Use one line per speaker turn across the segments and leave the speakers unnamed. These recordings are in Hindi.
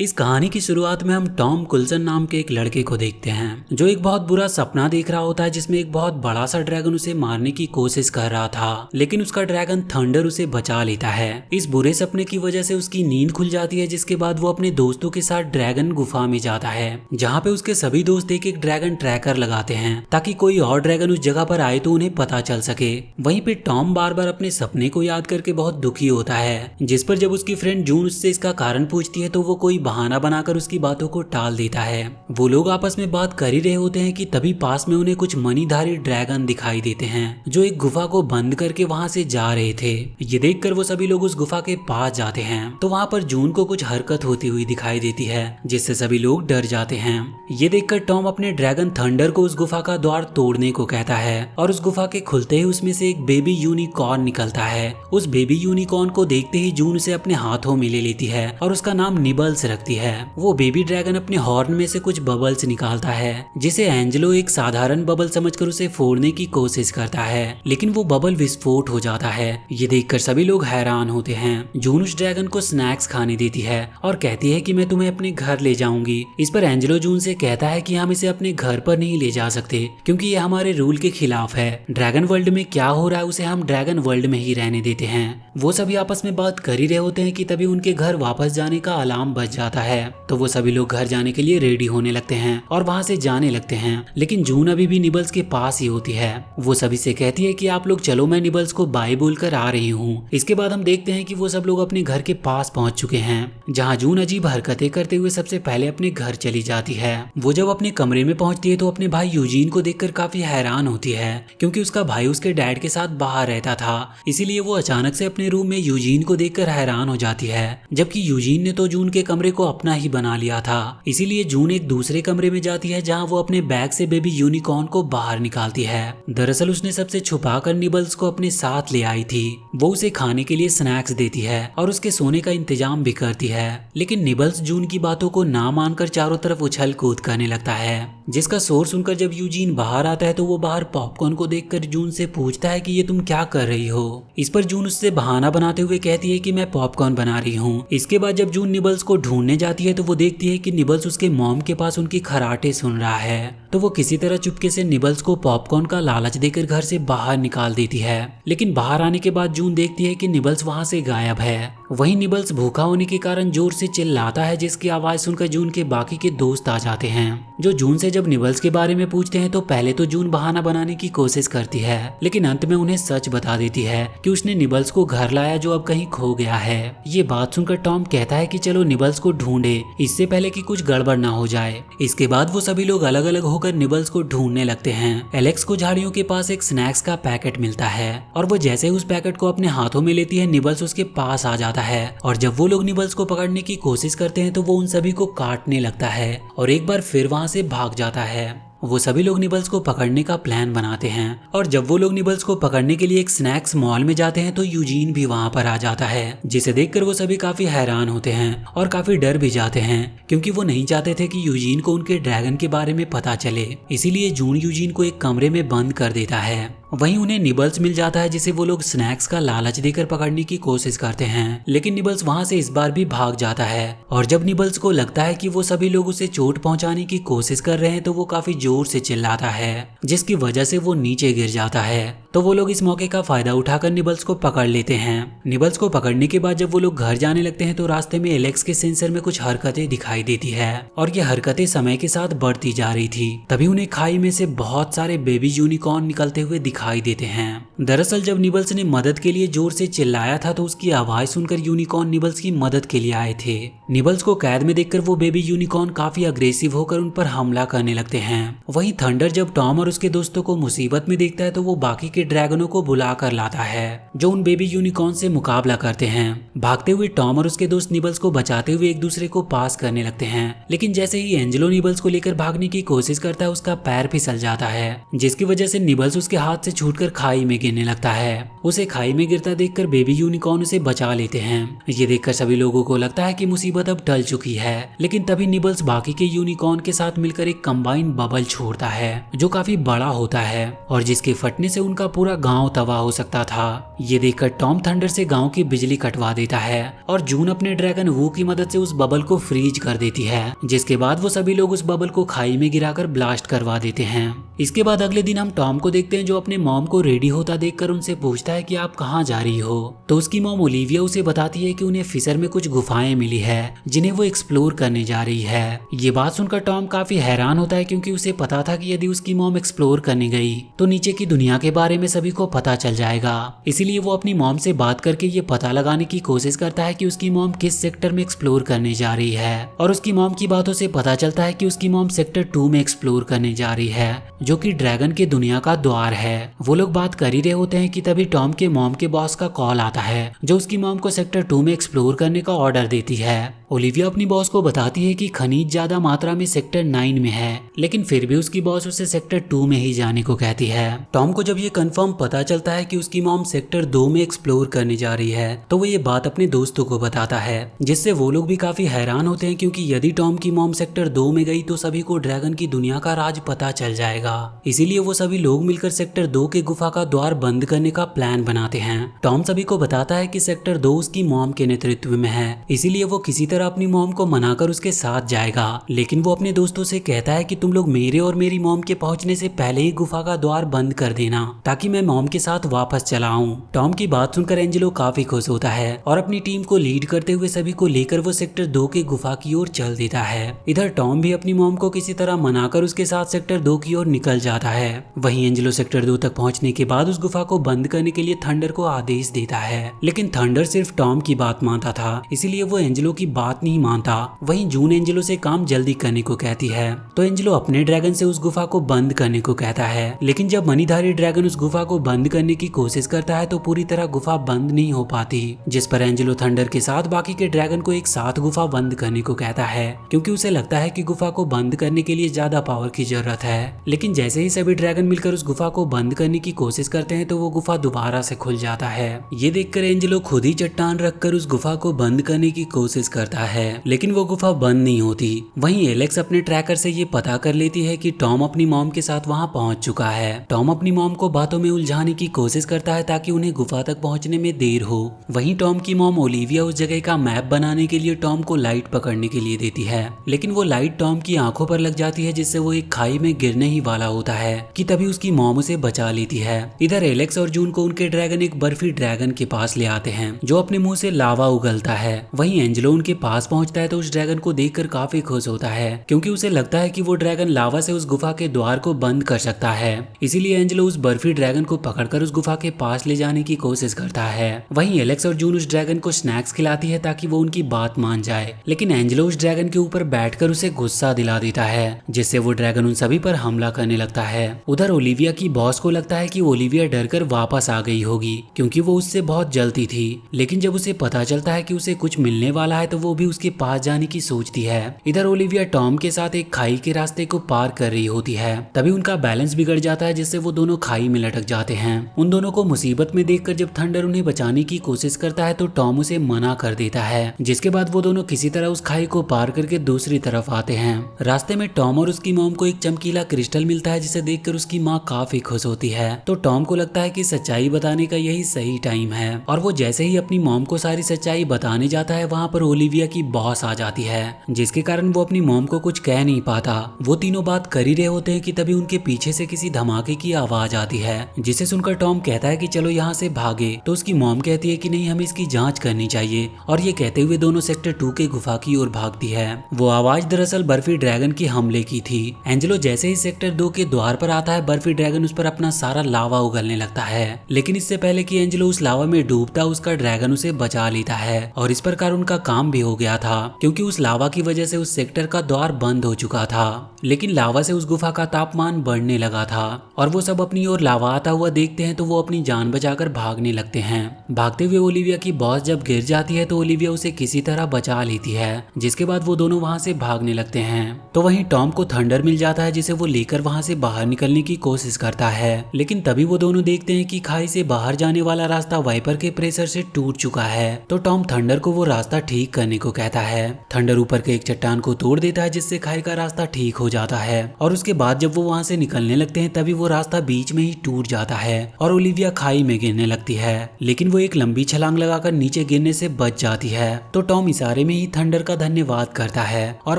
इस कहानी की शुरुआत में हम टॉम कुल्सन नाम के एक लड़के को देखते हैं जो एक बहुत बुरा सपना देख रहा होता है जिसमें एक बहुत बड़ा सा ड्रैगन उसे मारने की कोशिश कर रहा था, लेकिन उसका ड्रैगन थंडर उसे बचा लेता है। इस बुरे सपने की वजह से उसकी नींद खुल जाती है, जिसके बाद वो अपने दोस्तों के साथ ड्रैगन गुफा में जाता है जहाँ पे उसके सभी दोस्त एक एक ड्रैगन ट्रैकर लगाते हैं ताकि कोई और ड्रैगन उस जगह पर आए तो उन्हें पता चल सके। वहीं पे टॉम बार बार अपने सपने को याद करके बहुत दुखी होता है, जिस पर जब उसकी फ्रेंड जून उससे इसका कारण पूछती है तो वो कोई बहाना बनाकर उसकी बातों को टाल देता है। वो लोग आपस में बात कर ही रहे होते हैं कि तभी पास में उन्हें कुछ मणिधारी ड्रैगन दिखाई देते हैं जो एक गुफा को बंद करके वहां से जा रहे थे। ये देखकर वो सभी लोग उस गुफा के पास जाते हैं तो वहां पर जून को कुछ हरकत होती हुई दिखाई देती है जिससे सभी लोग डर जाते हैं। ये देखकर टॉम अपने ड्रैगन थंडर को उस गुफा का द्वार तोड़ने को कहता है और उस गुफा के खुलते ही उसमें से एक बेबी यूनिकॉर्न निकलता है। उस बेबी यूनिकॉर्न को देखते ही जून उसे अपने हाथों में ले लेती है और उसका नाम निबल्स रखती है। वो बेबी ड्रैगन अपने हॉर्न में से कुछ बबल्स निकालता है जिसे एंजेलो एक साधारण बबल समझकर उसे फोड़ने की कोशिश करता है, लेकिन वो बबल विस्फोट हो जाता है। ये देखकर सभी लोग हैरान होते हैं। जून उस ड्रैगन को स्नैक्स खाने देती है और कहती है कि मैं तुम्हें अपने घर ले जाऊंगी। इस पर एंजेलो जून से कहता है कि हम इसे अपने घर पर नहीं ले जा सकते क्योंकि ये हमारे रूल के खिलाफ है। ड्रैगन वर्ल्ड में क्या हो रहा है उसे हम ड्रैगन वर्ल्ड में ही रहने देते हैं। वो सभी आपस में बात कर ही रहे होते हैं कि तभी उनके घर वापस जाने का अलार्म बज जाता है तो वो सभी लोग घर जाने के लिए रेडी होने लगते हैं और वहां से जाने लगते हैं, लेकिन जून अभी भी निबल्स के पास ही होती है। वो सभी से कहती है कि आप लोग चलो, मैं निबल्स को बाय बोलकर आ रही हूँ। इसके बाद हम देखते हैं कि वो सब लोग अपने घर के पास पहुंच चुके हैं जहाँ जून अजीब हरकतें करते हुए सबसे पहले अपने घर चली जाती है। वो जब अपने कमरे में पहुंचती है तो अपने भाई यूजीन को देखकर काफी हैरान होती है क्योंकि उसका भाई उसके डैड के साथ बाहर रहता था, इसीलिए वो अचानक से अपने रूम में यूजीन को देखकर हैरान हो जाती है, जबकि यूजीन ने तो जून के कमरे को अपना ही बना लिया था। इसीलिए जून एक दूसरे कमरे में जाती है जहां वो अपने बैग से बेबी यूनिकॉर्न को बाहर निकालती है। दरअसल उसने सबसे छुपाकर निबल्स को अपने साथ ले आई थी। वो उसे खाने के लिए स्नैक्स देती है और उसके सोने का इंतजाम भी करती है, लेकिन निबल्स जून की बातों को ना मानकर चारों तरफ उछल कूद करने लगता है, जिसका शोर सुनकर जब यूजीन बाहर आता है तो वो बाहर पॉपकॉर्न को देखकर जून से पूछता है कि ये तुम क्या कर रही हो। इस पर जून उससे बहाना बनाते हुए कहती है कि मैं पॉपकॉर्न बना रही हूँ। इसके बाद जब जून निबल्स को ढूंढने जाती है तो वो देखती है कि निबल्स उसके मॉम के पास उनकी खराटे सुन रहा है, तो वो किसी तरह चुपके से निबल्स को पॉपकॉर्न का लालच देकर घर से बाहर निकाल देती है। लेकिन बाहर आने के बाद जून देखती है कि निबल्स वहां से गायब है। वहीं निबल्स भूखा होने के कारण जोर से चिल्लाता है, जिसकी आवाज सुनकर जून के बाकी के दोस्त आ जाते हैं जो जून से जब निबल्स के बारे में पूछते हैं तो पहले तो जून बहाना बनाने की कोशिश करती है, लेकिन अंत में उन्हें सच बता देती है कि उसने निबल्स को घर लाया जो अब कहीं खो गया है। ये बात सुनकर टॉम कहता है कि चलो निबल्स को ढूंढे इससे पहले कि कुछ गड़बड़ ना हो जाए। इसके बाद वो सभी लोग अलग अलग होकर निबल्स को ढूंढने लगते हैं। एलेक्स को झाड़ियों के पास एक स्नैक्स का पैकेट मिलता है और वो जैसे ही उस पैकेट को अपने हाथों में लेती है निबल्स उसके पास आ जाता है और जब वो लोग निबल्स को पकड़ने की कोशिश करते हैं तो वो उन सभी को काटने लगता है और एक बार फिर वहां से भाग जाता है। वो सभी लोग निबल्स को पकड़ने का प्लान बनाते हैं और जब वो लोग निबल्स को पकड़ने के लिए एक स्नैक्स मॉल में जाते हैं तो यूजीन भी वहां पर आ जाता है, जिसे देखकर वो सभी काफी हैरान होते हैं और काफी डर भी जाते हैं क्योंकि वो नहीं चाहते थे कि यूजीन को उनके ड्रैगन के बारे में पता चले। इसीलिए जून यूजीन को एक कमरे में बंद कर देता है। वहीं उन्हें निबल्स मिल जाता है जिसे वो लोग स्नैक्स का लालच देकर पकड़ने की कोशिश करते हैं, लेकिन निबल्स वहां से इस बार भी भाग जाता है और जब निबल्स को लगता है कि वो सभी लोग उसे चोट पहुंचाने की कोशिश कर रहे हैं तो वो काफी जोर से चिल्लाता है, जिसकी वजह से वो नीचे गिर जाता है। तो वो लोग इस मौके का फायदा उठाकर निबल्स को पकड़ लेते हैं। निबल्स को पकड़ने के बाद जब वो लोग घर जाने लगते हैं तो रास्ते में एलेक्स के सेंसर में कुछ हरकतें दिखाई देती है और ये हरकतें समय के साथ बढ़ती जा रही थी। तभी उन्हें खाई में से बहुत सारे बेबी यूनिकॉर्न निकलते हुए दिखाई देते हैं। दरअसल जब निबल्स ने मदद के लिए जोर से चिल्लाया था तो उसकी आवाज सुनकर यूनिकॉर्न निबल्स की मदद के लिए आए थे। निबल्स को कैद में देखकर वो बेबी यूनिकॉर्न काफी अग्रेसिव होकर उन पर हमला करने लगते हैं। वहीं थंडर जब टॉम और उसके दोस्तों को मुसीबत में देखता है तो वो बाकी के ड्रैगनों को बुला कर लाता है जो उन बेबी यूनिकॉर्न से मुकाबला करते हैं। भागते हुए टॉम और उसके दोस्त निबल्स को बचाते हुए एक दूसरे को पास करने लगते हैं, लेकिन जैसे ही एंजेलो निबल्स को लेकर भागने की कोशिश करता है उसका पैर फिसल जाता है, जिसकी वजह से निबल्स उसके हाथ से से छूटकर खाई में गिरने लगता है। उसे खाई में गिरता देखकर बेबी यूनिकॉर्न उसे बचा लेते हैं। ये देखकर सभी लोगों को लगता है कि मुसीबत अब टल चुकी है, लेकिन तभी निबल्स बाकी के यूनिकॉर्न के साथ मिलकर एक कंबाइन बबल छोड़ता है जो काफी बड़ा होता है और जिसके फटने से उनका पूरा गांव तबाह हो सकता था। ये देखकर टॉम थंडर से गांव की बिजली कटवा देता है और जून अपने ड्रैगन वू की मदद से उस बबल को फ्रीज कर देती है, जिसके बाद वो सभी लोग उस बबल को खाई में गिराकर ब्लास्ट करवा देते हैं। इसके बाद अगले दिन हम टॉम को देखते हैं जो अपने मॉम को रेडी होता देखकर उनसे पूछता है कि आप कहाँ जा रही हो। तो उसकी मॉम ओलिविया उसे बताती है कि उन्हें फिशर में कुछ गुफाएं मिली है जिन्हें वो एक्सप्लोर करने जा रही है। ये बात सुनकर टॉम काफी हैरान होता है क्योंकि उसे पता था कि यदि उसकी मॉम एक्सप्लोर करने गई तो नीचे की दुनिया के बारे में सभी को पता चल जाएगा। इसीलिए वो अपनी मॉम से बात करके ये पता लगाने की कोशिश करता है कि उसकी मॉम किस सेक्टर में एक्सप्लोर करने जा रही है और उसकी मॉम की बातों से पता चलता है कि उसकी मॉम सेक्टर 2 में एक्सप्लोर करने जा रही है जो कि ड्रैगन के दुनिया का द्वार है। वो लोग बात कर ही रहे होते हैं कि तभी टॉम के मॉम के बॉस का कॉल आता है जो उसकी मॉम को सेक्टर 2 में एक्सप्लोर करने का ऑर्डर देती है। ओलिविया अपनी बॉस को बताती है कि खनिज ज्यादा मात्रा में सेक्टर 9 में है, लेकिन फिर भी उसकी बॉस उसे सेक्टर 2 में ही जाने को कहती है। टॉम को जब ये कंफर्म पता चलता है कि उसकी मॉम सेक्टर 2 में एक्सप्लोर करने जा रही है तो वो ये बात अपने दोस्तों को बताता है, जिससे वो लोग भी काफी हैरान होते हैं क्योंकि यदि टॉम की मॉम सेक्टर 2 में गई तो सभी को ड्रैगन की दुनिया का राज पता चल जाएगा। इसीलिए वो सभी लोग मिलकर सेक्टर 2 के गुफा का द्वार बंद करने का प्लान बनाते हैं। टॉम सभी को बताता है कि सेक्टर 2 उसकी मॉम के नेतृत्व में है, इसीलिए वो किसी तरह अपनी मॉम को मनाकर उसके साथ जाएगा। लेकिन वो अपने दोस्तों से कहता है कि तुम लोग मेरे और मेरी मॉम के पहुंचने से पहले ही गुफा का द्वार बंद कर देना ताकि मैं मॉम के साथ वापस चला आऊं। टॉम की बात सुनकर एंजेलो काफी खुश होता है और अपनी टीम को लीड करते हुए सभी को लेकर वो सेक्टर 2 के गुफा की ओर चल देता है। इधर टॉम भी अपनी मॉम को किसी तरह मनाकर उसके साथ सेक्टर 2 की ओर निकल जाता है। वहीं एंजेलो सेक्टर 2 तक पहुंचने के बाद उस गुफा को बंद करने के लिए थंडर को आदेश देता है, लेकिन थंडर सिर्फ टॉम की बात मानता था, इसीलिए वो एंजेलो की बात नहीं मानता। वहीं जून एंजेलो से काम जल्दी करने को कहती है तो एंजेलो अपने ड्रैगन से उस गुफा को बंद करने को कहता है, लेकिन जब मणिधारी ड्रैगन उस गुफा को बंद करने की कोशिश करता है तो पूरी तरह गुफा बंद नहीं हो पाती, जिस पर एंजेलो थंडर के साथ बाकी के ड्रैगन को एक साथ गुफा बंद करने को कहता है क्योंकि उसे लगता है कि गुफा को बंद करने के लिए ज्यादा पावर की जरूरत है। लेकिन जैसे ही सभी ड्रैगन मिलकर उस गुफा को बंद करने की कोशिश करते हैं तो वो गुफा दोबारा से खुल जाता है। ये देखकर एंजेलो खुद ही चट्टान रखकर उस गुफा को बंद करने की कोशिश करता है, लेकिन वो गुफा बंद नहीं होती। वहीं एलेक्स अपने ट्रैकर से ये पता कर लेती है कि टॉम अपनी मॉम के साथ वहां पहुंच चुका है। टॉम अपनी मॉम को बातों में उलझाने की कोशिश करता है ताकि उन्हें गुफा तक पहुंचने में देर हो। वहीं टॉम की मॉम ओलिविया उस जगह का मैप बनाने के लिए टॉम को लाइट पकड़ने के लिए देती है, लेकिन वो लाइट टॉम की आंखों पर लग जाती है जिससे वो एक खाई में गिरने ही वाला होता है कि तभी उसकी मॉम उसे बचा लेती है। इधर एलेक्स और जून को उनके ड्रैगन एक बर्फी ड्रैगन के पास ले आते हैं जो अपने मुंह से लावा उगलता है। वहीं एंजेलो उनके पास पहुंचता है तो उस ड्रैगन को देखकर काफी खुश होता है क्योंकि उसे लगता है कि वो ड्रैगन लावा से उस गुफा के द्वार को बंद कर सकता है। इसीलिए एंजेलो उस बर्फी ड्रैगन को पकड़कर उस गुफा के पास ले जाने की कोशिश करता है। वहीं एलेक्स और जून उस ड्रैगन को स्नैक्स खिलाती है ताकि वो उनकी बात मान जाए, लेकिन एंजेलो उस ड्रैगन के ऊपर बैठकर उसे गुस्सा दिला देता है जिससे वो ड्रैगन उन सभी पर हमला करने लगता है। उधर ओलिविया की बॉस को लगता है कि ओलिविया डरकर वापस आ गई होगी क्योंकि वो उससे बहुत जलती थी, लेकिन जब उसे पता चलता है कि उसे कुछ मिलने वाला है तो वो भी उसके पास जाने की सोचती है। इधर ओलिविया टॉम के साथ एक खाई के रास्ते को पार कर रही होती है, तभी उनका बैलेंस बिगड़ जाता है जिससे वो दोनों खाई में लटक जाते हैं। उन दोनों को मुसीबत में देखकर जब थंडर उन्हें बचाने की कोशिश करता है तो टॉम उसे मना कर देता है, जिसके बाद वो दोनों किसी तरह उस खाई को पार करके दूसरी तरफ आते हैं। रास्ते में टॉम और उसकी मॉम को एक चमकीला क्रिस्टल मिलता है जिसे देखकर उसकी माँ काफी खुश होती है। तो टॉम को लगता है कि सच्चाई बताने का यही सही टाइम है और वो जैसे ही अपनी मॉम को सारी सच्चाई बताने जाता है वहाँ पर ओलिविया की बॉस आ जाती है, जिसके कारण वो अपनी मॉम को कुछ कह नहीं पाता। वो तीनों बात कर ही रहे होते हैं कि तभी उनके पीछे से किसी धमाके की आवाज आती है जिसे सुनकर टॉम कहता है कि चलो यहाँ से भागे। तो उसकी मॉम कहती है कि नहीं, हमें इसकी जांच करनी चाहिए, और ये कहते हुए दोनों सेक्टर 2 के गुफा की ओर भागती है। वो आवाज दरअसल बर्फी ड्रैगन के हमले की थी। एंजेलो जैसे ही सेक्टर 2 के द्वार पर आता है बर्फी ड्रैगन उस पर अपना सारा लावा उगलने लगता है, लेकिन इससे पहले कि एंजेलो उस लावा में डूबता उसका ड्रैगन उसे बचा लेता है और इस प्रकार उनका काम भी हो गया था क्योंकि उस लावा की वजह से उस सेक्टर का द्वार बंद हो चुका था। लेकिन लावा से उस गुफा का तापमान बढ़ने लगा था और वो सब अपनी ओर लावा आता हुआ देखते हैं तो वो अपनी जान बचाकर भागने लगते हैं। भागते हुए ओलिविया की बॉस जब गिर जाती है तो ओलिविया उसे किसी तरह बचा लेती है, जिसके बाद वो दोनों वहां से भागने लगते हैं। तो वहीं टॉम को थंडर मिल जाता है जिसे वो लेकर वहां से बाहर निकलने की कोशिश करता है। लेकिन तभी वो दोनों देखते हैं कि खाई से बाहर जाने वाला रास्ता वाइपर के प्रेशर से टूट चुका है। तो टॉम थंडर को वो रास्ता ठीक करने को कहता है। थंडर ऊपर के एक चट्टान को तोड़ देता है जिससे खाई का रास्ता ठीक हो जाता है और उसके बाद जब वो वहां से निकलने लगते हैं तभी वो रास्ता बीच में ही टूट जाता है और ओलिविया खाई में गिरने लगती है। लेकिन वो एक लंबी छलांग लगाकर नीचे गिरने से बच जाती है। तो टॉम इशारे में ही थंडर का धन्यवाद करता है और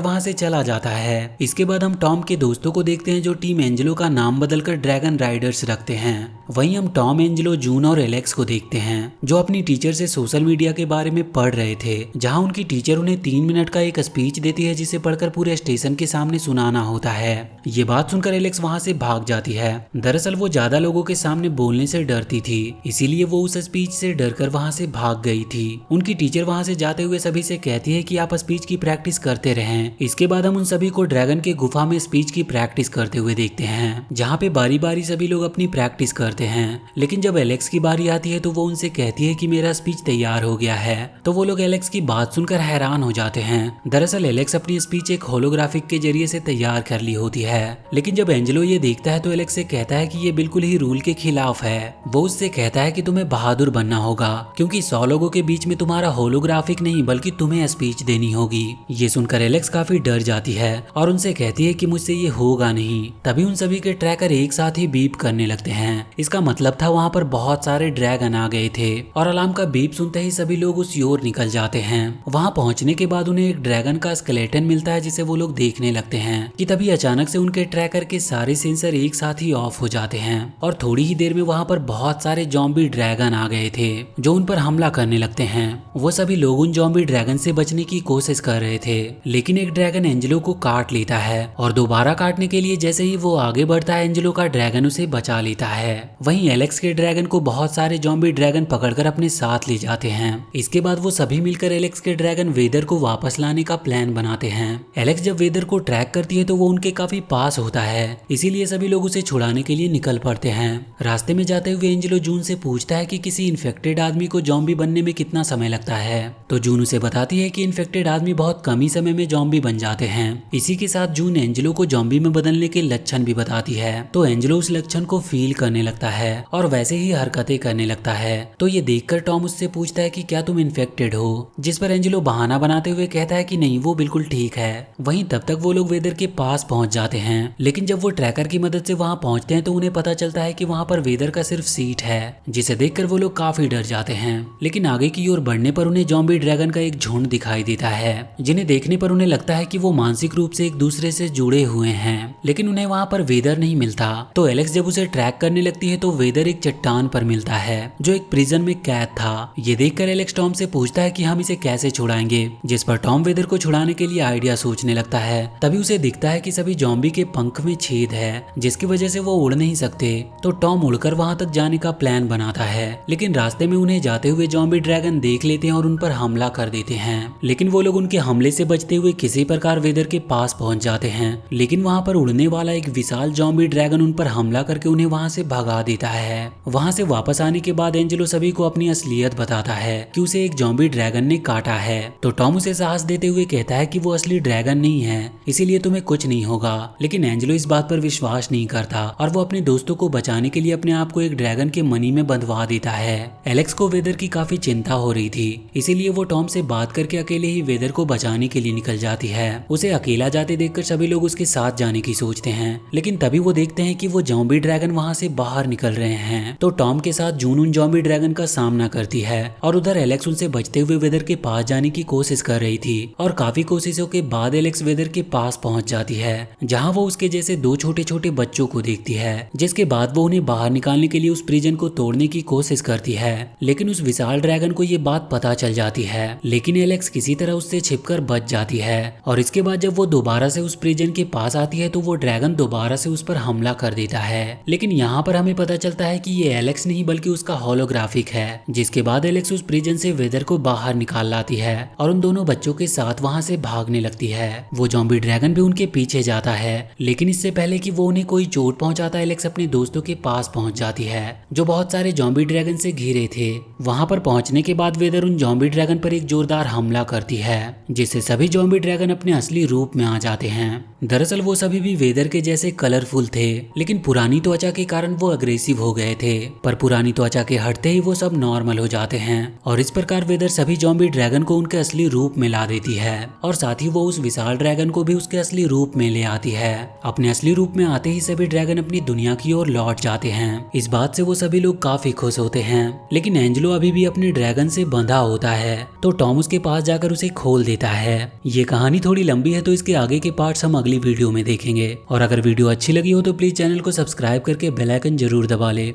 वहां से चला जाता है। इसके बाद हम टॉम के दोस्तों को देखते हैं जो टीम एंजेलो का नाम बदलकर ड्रैगन राइडर्स रखते हैं। वहीं हम टॉम, एंजेलो, जून और एलेक्स को देखते हैं जो अपनी टीचर से सोशल मीडिया के बारे में पढ़ रहे थे, जहां उनकी टीचर उन्हें 3 मिनट का एक स्पीच देती है जिसे पढ़कर पूरे स्टेशन के सामने सुनाना होता है। ये बात सुनकर एलेक्स वहां से भाग जाती है। दरअसल वो ज्यादा लोगों के सामने बोलने से डरती थी, इसीलिए वो उस स्पीच से डरकर वहां से भाग गई थी। उनकी टीचर वहां से जाते हुए सभी से कहती है कि आप स्पीच की प्रैक्टिस करते रहें। इसके बाद हम उन सभी को ड्रैगन के गुफा में स्पीच की प्रैक्टिस करते हुए देखते हैं, जहाँ पे बारी बारी सभी लोग अपनी प्रैक्टिस करते हैं। लेकिन जब एलेक्स की बारी आती है तो वो उनसे कहती है कि मेरा स्पीच तैयार हो गया है। तो वो लोग एलेक्स की बात सुनकर हैरान हो जाते हैं। दरअसल एलेक्स अपनी स्पीच एक होलोग्राफिक के जरिए से तैयार कर ली होती है। लेकिन जब एंजेलो ये देखता है तो एलेक्स से कहता है कि ये बिल्कुल ही रूल के खिलाफ है। वो उससे कहता है कि तुम्हें बहादुर बनना होगा क्योंकि 100 लोगों के बीच में तुम्हारा होलोग्राफिक नहीं बल्कि तुम्हें स्पीच देनी होगी। ये सुनकर एलेक्स काफी डर जाती है और उनसे कहती है कि मुझसे ये होगा नहीं। तभी उन सभी के ट्रैकर एक साथ ही बीप करने लगते हैं। इसका मतलब था वहाँ पर बहुत सारे ड्रैगन आ गए थे और अलार्म का बीप सुनते ही सभी लोग उस ओर निकल जाते हैं। वहाँ पहुँचने के बाद उन्हें एक ड्रैगन का स्केलेटन मिलता है जिसे वो लोग देखने लगते हैं कि तभी अचानक से उनके ट्रैकर के सारे सेंसर एक साथ ही ऑफ हो जाते हैं और थोड़ी ही देर में वहाँ पर बहुत सारे जॉम्बी ड्रैगन आ गए थे जो उन पर हमला करने लगते हैं। वो सभी लोग उन जॉम्बी ड्रैगन से बचने की कोशिश कर रहे थे, लेकिन एक ड्रैगन एंजेलो को काट लेता है और दोबारा काटने के लिए जैसे ही वो आगे बढ़ता है एंजेलो का ड्रैगन उसे बचा लेता है। वहीं एलेक्स के ड्रैगन को बहुत सारे जॉम्बी ड्रैगन पकड़कर अपने साथ ले जाते हैं। इसके बाद वो सभी मिलकर एलेक्स के ड्रैगन वेदर को वापस लाने का प्लान बनाते हैं। एलेक्स जब वेदर को ट्रैक करती है तो वो उनके काफी पास होता है, इसीलिए सभी लोग उसे छुड़ाने के लिए निकल पड़ते हैं। रास्ते में जाते हुए एंजेलो जून से पूछता है कि किसी इन्फेक्टेड आदमी को जॉम्बी बनने में कितना समय लगता है। तो जून उसे बताती है कि इन्फेक्टेड आदमी बहुत कम ही समय में जॉम्बी बन जाते हैं। इसी के साथ जून एंजेलो को जॉम्बी में बदलने के लक्षण भी बताती है। तो एंजेलो उस लक्षण को फील करने लगता है और वैसे ही हरकतें करने लगता है। तो ये देखकर टॉम उससे पूछता है कि क्या तुम इन्फेक्टेड हो, जिस पर एंजेलो बहाना बनाते हुए कहता है कि नहीं, वो बिल्कुल ठीक है। वहीं तब तक वो लोग वेदर के पास पहुंच जाते हैं, लेकिन जब वो ट्रैकर की मदद से वहां पहुंचते हैं तो उन्हें पता चलता है कि वहां पर वेदर का सिर्फ सीट है, जिसे देखकर वो लोग काफी डर जाते हैं। लेकिन आगे की ओर बढ़ने पर उन्हें जॉम्बी ड्रैगन का एक झुंड दिखाई देता है, जिन्हें देखने पर उन्हें लगता है कि वो मानसिक रूप से एक दूसरे से जुड़े हुए हैं। लेकिन उन्हें वहां पर वेदर नहीं मिलता। तो एलेक्स जब उसे ट्रैक करने लगती है तो वेदर एक चट्टान पर मिलता है जो एक प्रिजन में कैद था। ये देखकर एलेक्स टॉम से पूछता है कि हम इसे कैसे छुड़ाएंगे, जिस पर टॉम वेदर को छुड़ाने के लिए आइडिया सोचने लगता है। तभी उसे दिखता है कि सभी जॉम्बी के पंख में छेद है, जिसकी वजह से वो उड़ नहीं सकते। तो टॉम उड़कर वहां तक जाने का प्लान बनाता है, लेकिन रास्ते में उन्हें जाते हुए जॉम्बी ड्रैगन देख लेते हैं और उन पर हमला कर देते हैं। लेकिन वो लोग उनके हमले से बचते हुए किसी प्रकार वेदर के पास पहुंच जाते हैं। लेकिन वहां पर उड़ने वाला एक विशाल जॉम्बी ड्रैगन उन पर हमला करके उन्हें वहां से भगा देता है। वहां से वापस आने के बाद एंजेलो सभी को अपनी असलियत बताता है कि उसे एक जॉम्बी ड्रैगन ने काटा है। तो टॉम उसे साहस देते हुए कहता है कि वो असली ड्रैगन नहीं है, इसीलिए तुम्हें कुछ नहीं होगा। लेकिन एंजेलो इस बात पर विश्वास नहीं करता और वो अपने दोस्तों को बचाने के लिए अपने आप को एक ड्रैगन के मनी में बंधवा देता है। एलेक्स को वेदर की काफी चिंता हो रही थी, इसीलिए वो टॉम से बात करके अकेले ही वेदर को बचाने के लिए निकल जाती है। उसे अकेला जाते देखकर सभी लोग उसके साथ जाने की सोचते हैं, लेकिन तभी वो देखते हैं कि वो जॉम्बी ड्रैगन वहां से बाहर निकल रहे हैं। तो टॉम के साथ जून उन जॉम्बी ड्रैगन का सामना करती है और उधर एलेक्स उनसे बचते हुए वेदर के पास जाने की कोशिश कर रही थी। और काफी कोशिशों के बाद एलेक्स वेदर के पास पहुंच जाती है, जहां वो उसके जैसे 2 छोटे छोटे बच्चों को देखती है, जिसके बाद वो उन्हें बाहर निकालने के लिए उस प्रिजन को तोड़ने की कोशिश करती है। लेकिन उस विशाल ड्रैगन को ये बात पता चल जाती है, लेकिन एलेक्स किसी तरह उससे छिपकर बच जाती है। और इसके बाद जब वो दोबारा से उस प्रिजन के पास आती है तो वो ड्रैगन दोबारा से उस पर हमला कर देता है। लेकिन यहाँ पर हमें पता चलता है कि ये एलेक्स नहीं बल्कि उसका होलोग्राफिक है। जिसके बाद एलेक्स उस प्रिजन से वेदर को बाहर निकाल लाती है और उन दोनों बच्चों के साथ वहाँ से भागने लगती है। वो ज़ॉम्बी ड्रैगन भी उनके पीछे जाता है, लेकिन इससे पहले कि वो उन्हें कोई चोट पहुंचाता, एलेक्स अपने दोस्तों के पास पहुंच जाती है जो बहुत सारे ज़ॉम्बी ड्रैगन से घिरे थे। वहां पर पहुंचने के बाद वेदर उन ज़ॉम्बी ड्रैगन पर एक जोरदार हमला करती है, जिससे सभी ज़ॉम्बी ड्रैगन अपने असली रूप में आ जाते हैं। दरअसल वो सभी भी वेदर के जैसे कलरफुल थे, लेकिन पुरानी त्वचा के कारण वो अग्रेसिव हो गए थे। पर पुरानी त्वचा के हटते ही वो सब नॉर्मल हो जाते हैं और इस प्रकार वेदर सभी ज़ॉम्बी ड्रैगन को उनके असली रूप में ला देती है और साथ ही वो उस विशाल ड्रैगन को भी उसके असली रूप में ले आती है। अपने असली रूप में आते ही सभी ड्रैगन अपनी दुनिया की ओर लौट जाते हैं। इस बात से वो सभी लोग काफी खुश होते हैं, लेकिन एंजेलो अभी भी अपने ड्रैगन से बंधा होता है तो टॉम उसके पास जाकर उसे खोल देता है। ये कहानी थोड़ी लंबी है तो इसके आगे के पार्ट्स हम अगली वीडियो में देखेंगे। और अगर वीडियो अच्छी लगी हो तो प्लीज चैनल को सब्सक्राइब करके बेल आइकन जरूर दबा ले।